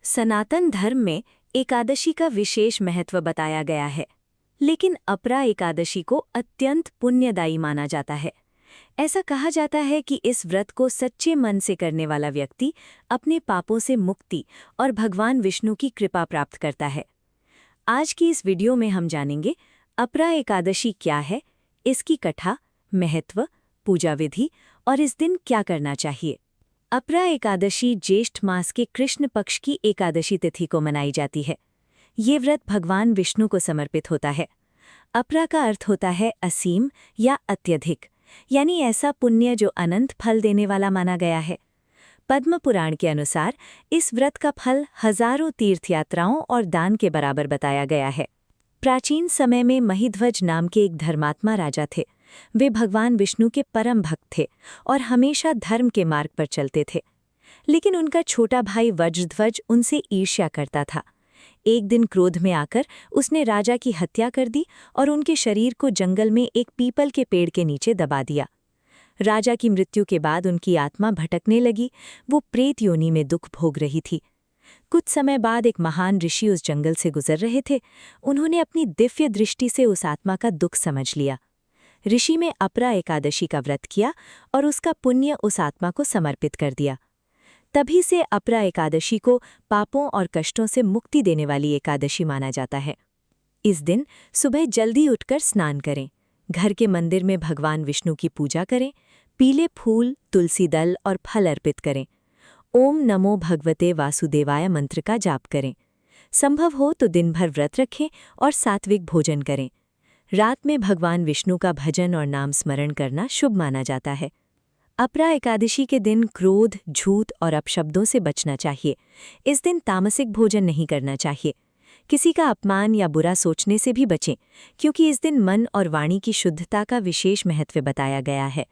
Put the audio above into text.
सनातन धर्म में एकादशी का विशेष महत्व बताया गया है, लेकिन अपरा एकादशी को अत्यंत पुण्यदायी माना जाता है। ऐसा कहा जाता है कि इस व्रत को सच्चे मन से करने वाला व्यक्ति अपने पापों से मुक्ति और भगवान विष्णु की कृपा प्राप्त करता है। आज की इस वीडियो में हम जानेंगे अपरा एकादशी क्या है, इसकी कथा, महत्व, पूजा विधि और इस दिन क्या करना चाहिए। अपरा एकादशी ज्येष्ठ मास के कृष्ण पक्ष की एकादशी तिथि को मनाई जाती है। ये व्रत भगवान विष्णु को समर्पित होता है। अपरा का अर्थ होता है असीम या अत्यधिक, यानी ऐसा पुण्य जो अनंत फल देने वाला माना गया है। पद्म पुराण के अनुसार इस व्रत का फल हजारों तीर्थयात्राओं और दान के बराबर बताया गया है। प्राचीन समय में महिध्वज नाम के एक धर्मात्मा राजा थे। वे भगवान विष्णु के परम भक्त थे और हमेशा धर्म के मार्ग पर चलते थे। लेकिन उनका छोटा भाई वज्रध्वज उनसे ईर्ष्या करता था। एक दिन क्रोध में आकर उसने राजा की हत्या कर दी और उनके शरीर को जंगल में एक पीपल के पेड़ के नीचे दबा दिया। राजा की मृत्यु के बाद उनकी आत्मा भटकने लगी। वो प्रेत योनि में दुख भोग रही थी। कुछ समय बाद एक महान ऋषि उस जंगल से गुजर रहे थे। उन्होंने अपनी दिव्य दृष्टि से उस आत्मा का दुख समझ लिया। ऋषि में अपरा एकादशी का व्रत किया और उसका पुण्य उस आत्मा को समर्पित कर दिया। तभी से अपरा एकादशी को पापों और कष्टों से मुक्ति देने वाली एकादशी माना जाता है। इस दिन सुबह जल्दी उठकर स्नान करें, घर के मंदिर में भगवान विष्णु की पूजा करें, पीले फूल, तुलसी दल और फल अर्पित करें। ओम नमो भगवते वासुदेवाय मंत्र का जाप करें। संभव हो तो दिन भर व्रत रखें और सात्विक भोजन करें। रात में भगवान विष्णु का भजन और नाम स्मरण करना शुभ माना जाता है। अपरा एकादशी के दिन क्रोध, झूठ और अपशब्दों से बचना चाहिए। इस दिन तामसिक भोजन नहीं करना चाहिए। किसी का अपमान या बुरा सोचने से भी बचें, क्योंकि इस दिन मन और वाणी की शुद्धता का विशेष महत्व बताया गया है।